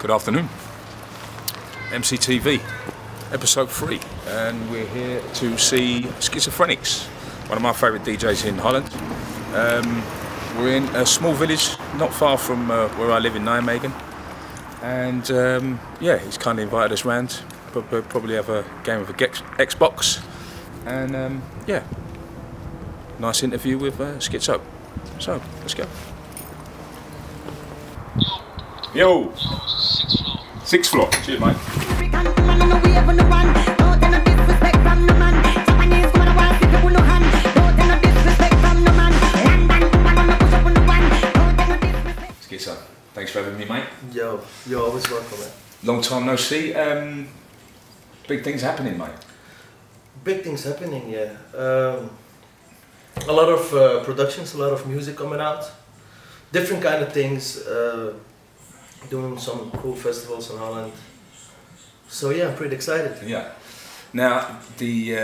Good afternoon. MCTV, episode 3, and we're here to see Skitzofrenix, one of my favourite DJs in Holland. We're in a small village not far from where I live in Nijmegen, and yeah, he's kindly invited us round. Probably have a game of a Xbox, and yeah, nice interview with Skizo. So let's go. Yo! 6th floor. Cheers, mate. Skizo, thanks for having me, mate. Yo, you're always welcome, man. Long time no see. Big things happening, mate. Big things happening, yeah. A lot of productions, a lot of music coming out. Different kind of things. Doing some cool festivals in Holland. So yeah, I'm pretty excited. Yeah. Now, the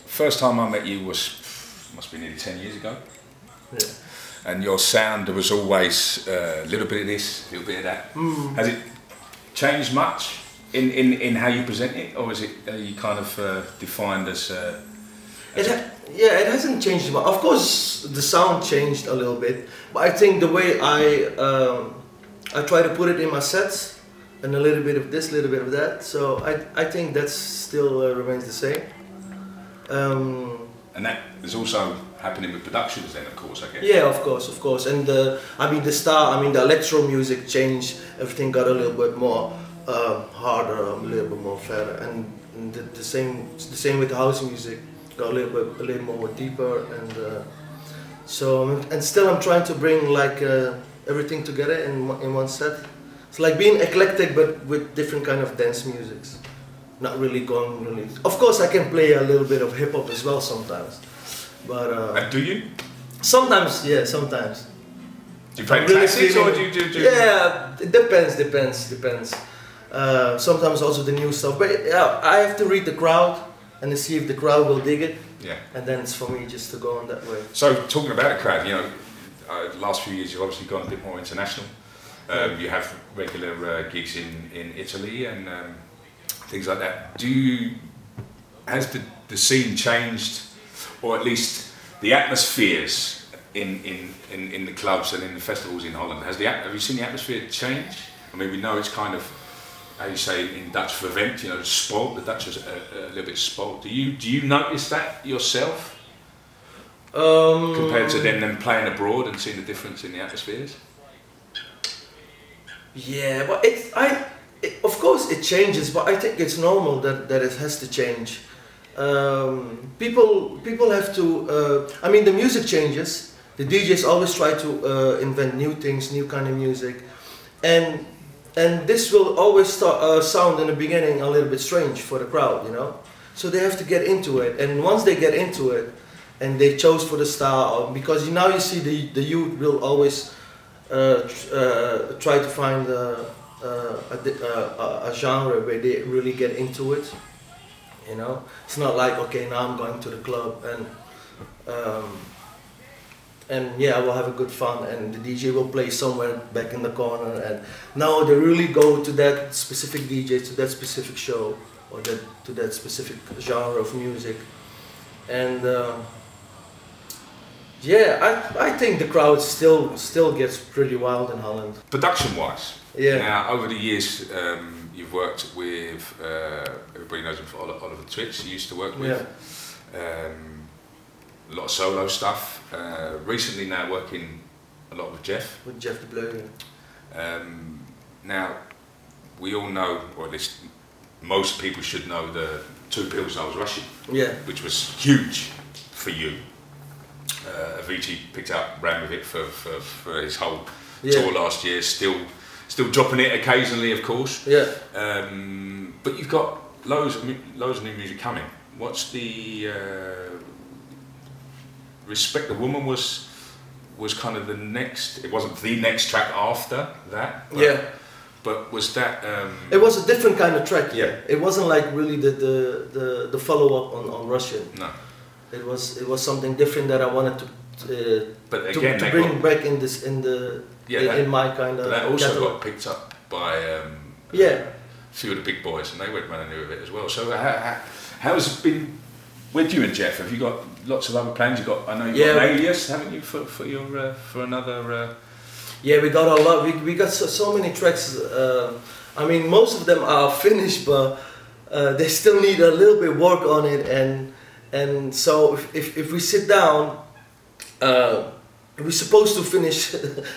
first time I met you must be nearly 10 years ago. Yeah. And your sound was always a little bit of this, a little bit of that. Has it changed much in how you present it, or is it you kind of defined as? Yeah, it hasn't changed much. Of course, the sound changed a little bit, but I think the way I try to put it in my sets, and a little bit of this, a little bit of that. So I think that still remains the same. And that is also happening with productions then, of course, I guess. Yeah, of course. And I mean the electro music changed. Everything got a little bit more harder, a little bit more flatter, and the same with the house music. Got a little more deeper, and still I'm trying to bring like everything together in one set. It's like being eclectic, but with different kind of dance musics. Not really going really. Of course, I can play a little bit of hip hop as well sometimes, but. And do you? Sometimes, yeah, sometimes. Do you play classics or do you? Yeah, it depends. Sometimes also the new stuff, but yeah, I have to read the crowd and to see if the crowd will dig it. Yeah. And then it's for me just to go on that way. So talking about the crowd, you know, last few years you've obviously gone a bit more international. You have regular gigs in Italy and things like that. Has the scene changed, or at least the atmospheres in the clubs and in the festivals in Holland? Have you seen the atmosphere change? I mean, we know it's kind of, how you say in Dutch, verwend, you know, spoiled. The Dutch is a little bit spoiled. Do you notice that yourself? Compared to them playing abroad and seeing the difference in the atmospheres? Yeah, but of course it changes, but I think it's normal that it has to change. People have to. I mean, the music changes. The DJs always try to invent new things, new kind of music, and this will always sound in the beginning a little bit strange for the crowd, you know. So they have to get into it, and once they get into it, and they chose for the style, because now you see the youth will always try to find a genre where they really get into it. You know, it's not like, okay, now I'm going to the club and yeah, we'll have a good fun and the DJ will play somewhere back in the corner, and now they really go to that specific DJ, to that specific show, or to that specific genre of music. And yeah, I think the crowd still gets pretty wild in Holland. Production-wise, yeah. Now, over the years, you've worked with, everybody knows him for Oliver Twitch, you used to work with. Yeah. A lot of solo stuff. Recently now working a lot with Jeff. With Jeff de Bleu, yeah. Now, we all know, or at least most people should know, the 2 Pills I Was Rushing. Yeah. Which was huge for you. Avicii picked up, ran with it for his whole tour last year, still dropping it occasionally, of course. Yeah. But you've got loads of new music coming. What's the Respect the Woman was kind of the next. It wasn't the next track after that. But was that? It was a different kind of track. Yeah. It wasn't like really the follow up on Russian. No. It was something different that I wanted to bring back in my kind of. But that also got picked up by Yeah. a few of the big boys, and they went running with it as well. So how's it been with you and Jeff? Have you got lots of other plans? I know you've got an alias, haven't you, for your for another? Yeah, we got a lot. We got so many tracks. I mean, most of them are finished, but they still need a little bit work on it. And so if we sit down, we're supposed to finish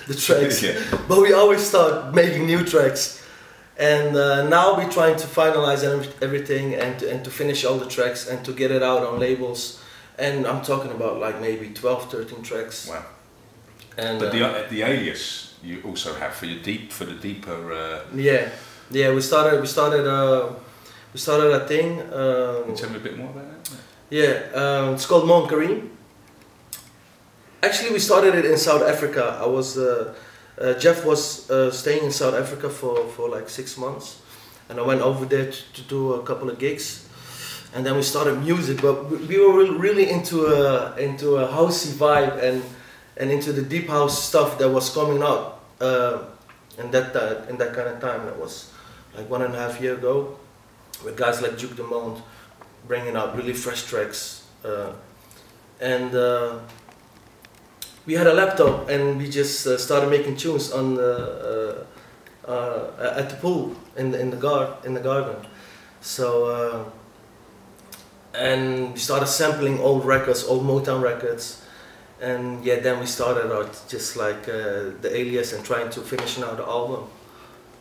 the tracks, Yeah. but we always start making new tracks. And now we're trying to finalize everything and to finish all the tracks and to get it out on labels. And I'm talking about like maybe 12, 13 tracks. Wow. And, but the alias you also have for the deeper. Yeah. We started a thing. Can you tell me a bit more about that? Yeah, it's called Mon Kareem. Actually, we started it in South Africa. I was Jeff was staying in South Africa for like 6 months, and I went over there to do a couple of gigs, and then we started music. But we were really into a housey vibe and into the deep house stuff that was coming out in that kind of time. That was like 1.5 years ago, with guys like Duke Dumont bringing out really fresh tracks, and we had a laptop and we just started making tunes on at the pool in the garden. So and we started sampling old records, old Motown records, and yeah, then we started out just like the alias and trying to finish now the album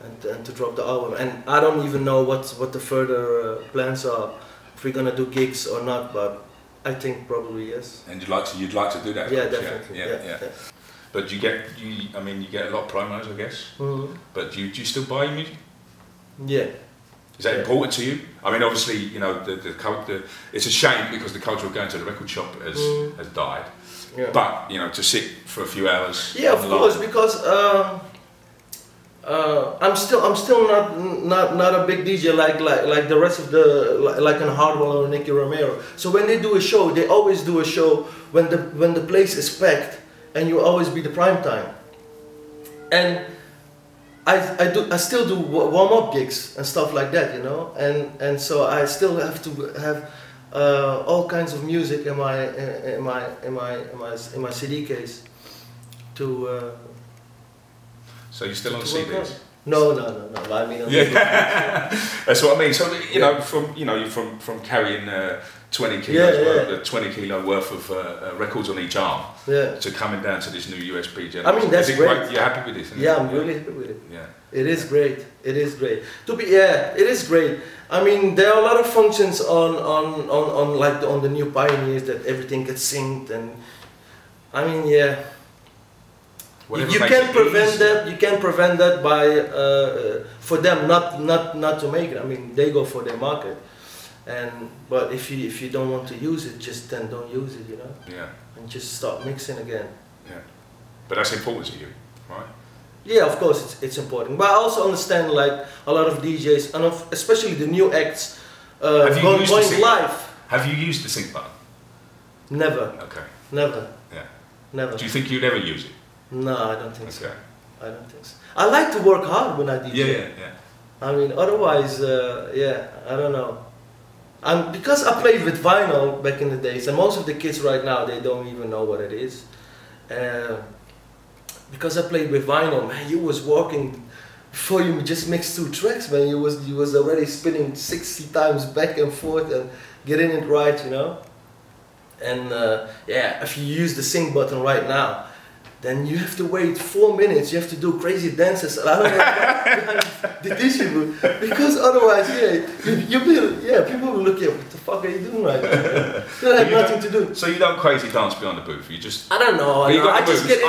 and to drop the album. And I don't even know what the further plans are, if we're gonna do gigs or not, but I think probably yes. And you'd like to do that? Yeah, course, definitely. Yeah. But you get a lot of promos, I guess. Mm-hmm. But do you still buy your music? Yeah. Is that important to you? I mean, obviously, you know, the it's a shame because the culture of going to the record shop has died. Yeah. But you know, to sit for a few hours. Yeah, of course, because I'm still not a big DJ like the rest of like an Hardwell or Nicky Romero. So when they do a show, they always do a show when the place is packed, and you always be the prime time. And I still do warm up gigs and stuff like that, you know, and so I still have to have all kinds of music in my CD case to. So you're still on CDs? No. I mean, yeah, that's what I mean. So you know, from carrying 20 kilos, 20 kilo worth of records on each arm, to coming down to this new USB generator. I mean, that's great. You're happy with this? Yeah, I'm really happy with it. Yeah, it is great. It is great. It is great. I mean, there are a lot of functions on the new Pioneers that everything gets synced, and I mean, yeah. You can prevent that. You can prevent that by for them not to make it. I mean, they go for their market, but if you don't want to use it, just then don't use it, you know. Yeah. And just start mixing again. Yeah. But that's important to you, right? Yeah, of course it's important. But I also understand like a lot of DJs and especially the new acts going live. Have you used the sync button? Never. Okay. Never. Yeah. Never. Do you think you'd ever use it? No, I don't think so. Okay. I don't think so. I like to work hard when I DJ. Yeah. I mean, otherwise, I don't know. Because I played with vinyl back in the days, and most of the kids right now, they don't even know what it is. Because I played with vinyl, man, you was working before you just mixed 2 tracks, man. You was already spinning 60 times back and forth and getting it right, you know. And if you use the sync button right now, then you have to wait 4 minutes. You have to do crazy dances. I don't know the DJ booth, because otherwise, people will look at you. What the fuck are you doing right now? You have nothing to do. So you don't crazy dance behind the booth. You just. I don't know. I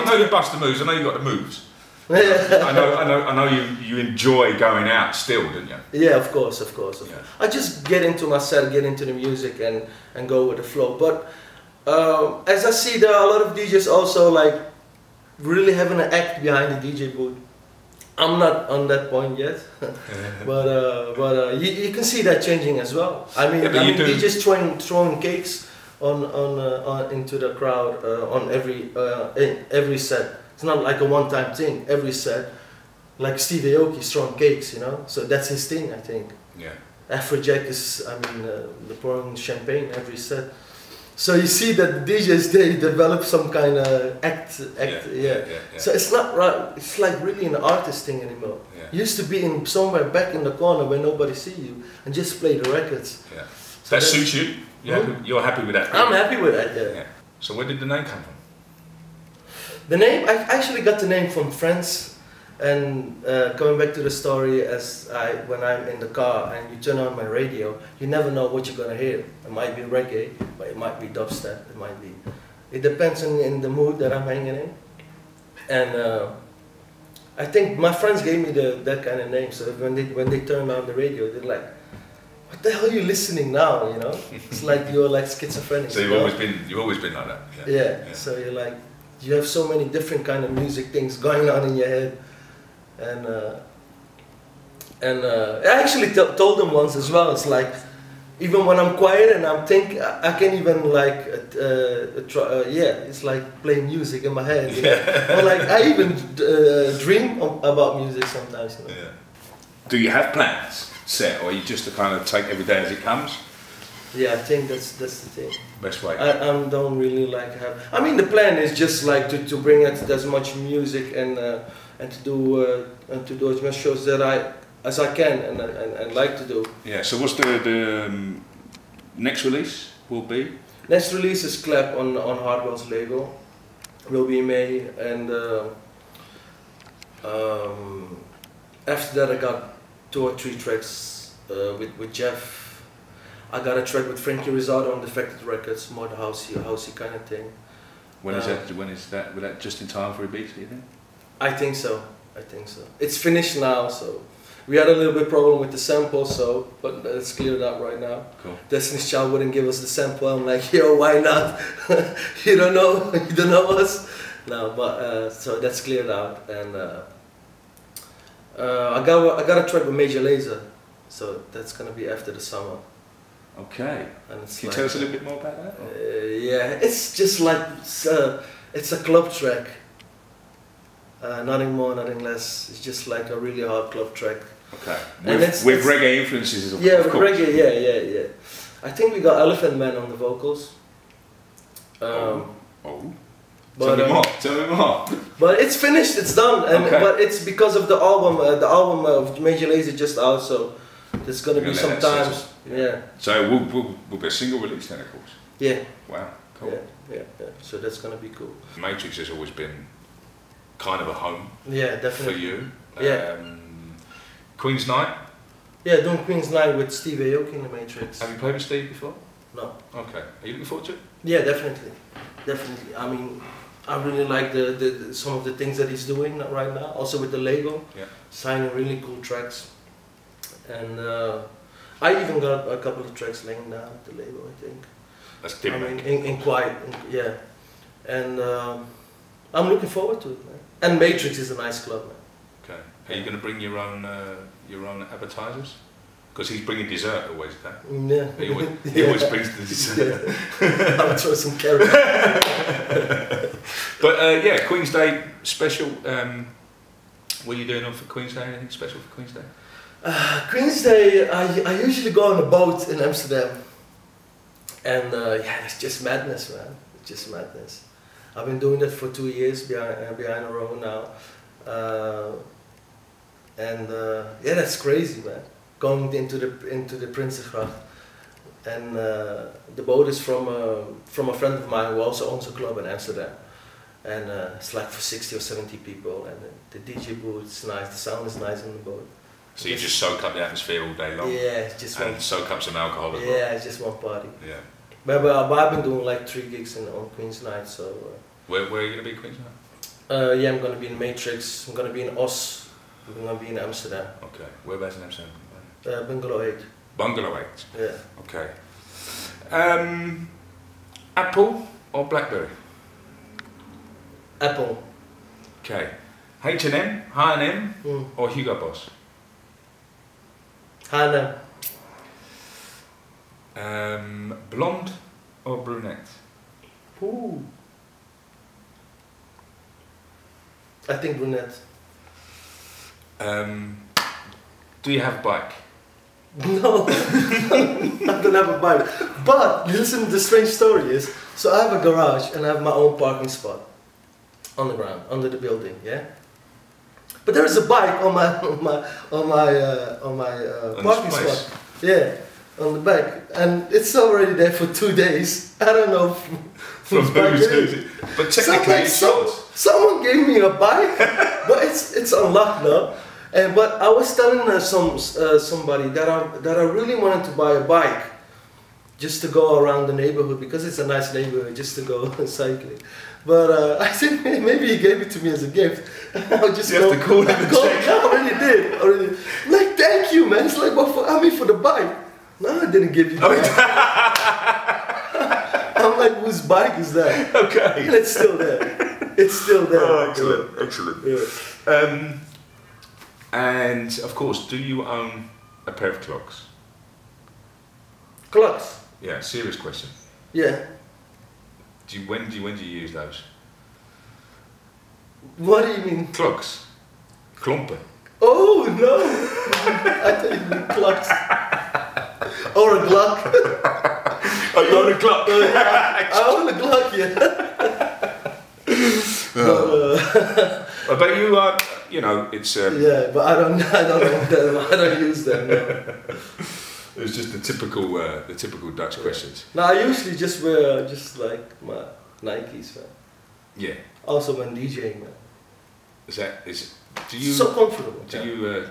know you bust the moves. I know you got the moves. I know you enjoy going out still, don't you? Yeah, of course. Yeah. I just get into my set, get into the music, and go with the flow. But as I see, there are a lot of DJs also like really having an act behind the DJ booth. I'm not on that point yet, but you can see that changing as well. I mean DJs throwing cakes on into the crowd on every set. It's not like a one-time thing. Every set, like Steve Aoki, Strong Cakes, you know. So that's his thing, I think. Yeah. Afrojack is, I mean, they're pouring champagne every set. So you see that the DJs, they develop some kind of act. Yeah. So it's not right. It's like really an artist thing anymore. Yeah. Used to be in somewhere back in the corner where nobody see you and just play the records. Yeah. So that suits you. You're happy with that? I'm happy with that. Yeah. So where did the name come from? The name, I actually got the name from friends. And coming back to the story, when I'm in the car and you turn on my radio, you never know what you're gonna hear. It might be reggae, but it might be dubstep. It depends on the mood that I'm hanging in. And I think my friends gave me that kind of name. So when they turn on the radio, they're like, "What the hell are you listening now?" You know, it's like you're like Skitzofrenix. So you've always been like that. Yeah. So you're like, you have so many different kind of music things going on in your head. And I actually told them once as well. It's like, even when I'm quiet and I'm thinking, I can even like it's like playing music in my head. You know? Or like I even dream about music sometimes. You know? Yeah. Do you have plans set, or you just to kind of take every day as it comes? Yeah, I think that's the thing. Best way. I don't really like have. I mean, the plan is just like to bring out as much music and to do as much shows as I can and like to do. Yeah. So what's the next release will be? Next release is Clap on Hardwell's label. Will be in May, and after that I got 2 or 3 tracks with Jeff. I got a track with Frankie Rizardo on Defected Records, more the housey kind of thing. When is that? When is that? Will that just in time for a beat? Do you think? I think so. It's finished now, so we had a little bit problem with the sample, but it's cleared up right now. Cool. Destiny's Child wouldn't give us the sample. I'm like, yo, why not? You don't know us. No, but so that's cleared out, and I got a track with Major Lazer, so that's gonna be after the summer. Okay. And it's Can you tell us a little bit more about that? Yeah, it's just like it's a club track. Nothing more, nothing less. It's just like a really hard club track. Okay. With reggae influences, of with course. Reggae, yeah. I think we got Elephant Man on the vocals. Tell But, Tell me more. But it's finished, it's done, and okay. But it's because of the album. The album of Major Lazer just out, so there's gonna be some times. Yeah. So we'll be a single release then, of course. Yeah. Wow. Cool. Yeah. So that's gonna be cool. Matrix has always been kind of a home. Yeah, definitely. For you. Yeah. Queen's Night. Yeah, doing Queen's Night with Steve Aoki in the Matrix. Have you played with Steve before? No. Okay. Are you looking forward to it? Yeah, definitely. I mean, I really like the some of the things that he's doing right now. Also with the label, signing really cool tracks, and I even got a couple of tracks laying down at the label. I think. That's different. I mean, in quiet, yeah, and I'm looking forward to it, man. And Matrix is a nice club, man. Okay. Are you going to bring your own appetizers? Because he's bringing dessert always, okay? Yeah. He always brings the dessert. Yeah. I'll throw some carrot. But yeah, Queen's Day special. What are you doing on for Queen's Day? Anything special for Queen's Day? Queen's Day, I usually go on a boat in Amsterdam. And yeah, it's just madness, man. It's just madness. I've been doing that for 2 years behind a row now. Yeah, that's crazy, man. Going into the Prinsengracht, and the boat is from a friend of mine who also owns a club in Amsterdam, and it's like for 60 or 70 people, and the DJ booth is nice, the sound is nice on the boat. So you just soak up the atmosphere all day long. Yeah, it's just and soak up some alcohol as well. Yeah, it's just one party. Yeah. But I've been doing like 3 gigs on Queen's Night, so. Where are you gonna be Queen's Night? Yeah, I'm gonna be in Matrix. I'm gonna be in Os. I'm gonna be in Amsterdam. Okay. Whereabouts in Amsterdam? Bungalow 8. Bungalow 8. Yeah. Okay. Apple or BlackBerry? Apple. Okay. H&M, H&M, or Hugo Boss? H&M. Blonde or brunette? Ooh. I think brunette. Do you have a bike? No, I don't have a bike. But listen, the strange story is, so I have a garage and I have my own parking spot on the ground, under the building, yeah. But there is a bike on my parking spot, yeah, on the back, and it's already there for 2 days. I don't know whose bike it is. But technically, it's yours. Someone gave me a bike, but it's unlocked now. But I was telling somebody that I really wanted to buy a bike, just to go around the neighborhood because it's a nice neighborhood, just to go cycling. But I said maybe he gave it to me as a gift. I'll just you have to call him and check. I already did. Like, thank you, man. It's like, well, for the bike. No, I didn't give you the bike. I'm like, whose bike is that? Okay. And it's still there. It's still there. Oh, excellent, yeah. excellent. Yeah. And of course, do you own a pair of clocks? Clocks? Yeah, serious question. Yeah. When do you use those? What do you mean? Clocks. Klompen. Oh no! I thought you meant clocks. Or a Glock. Oh, you own a Glock? I own a Glock, yeah. But you are, you know, it's. Yeah, but I don't own them. I don't use them. No. It's just the typical Dutch questions. No, I usually just wear like my Nikes, man. Yeah. Also when DJing, man. Do you? So comfortable. Do you?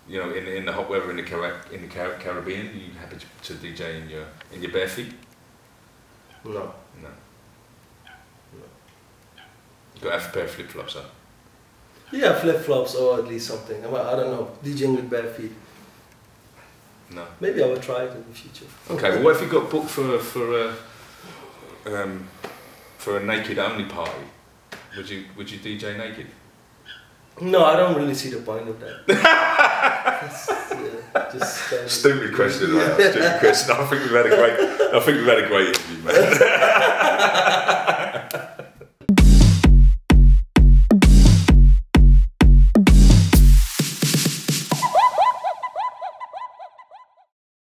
You know, in the hot weather in the Caribbean, are you happy to DJ in your bare feet? No. No. You got to have a pair of flip flops, huh? Yeah, flip flops or at least something. I don't know. DJing with bare feet. No. Maybe I will try it in the future. Okay. Well, what if you got booked for a naked only party? Would you DJ naked? No, I don't really see the point of that. Stupid question, right? Stupid question. I think we've had a great interview, man.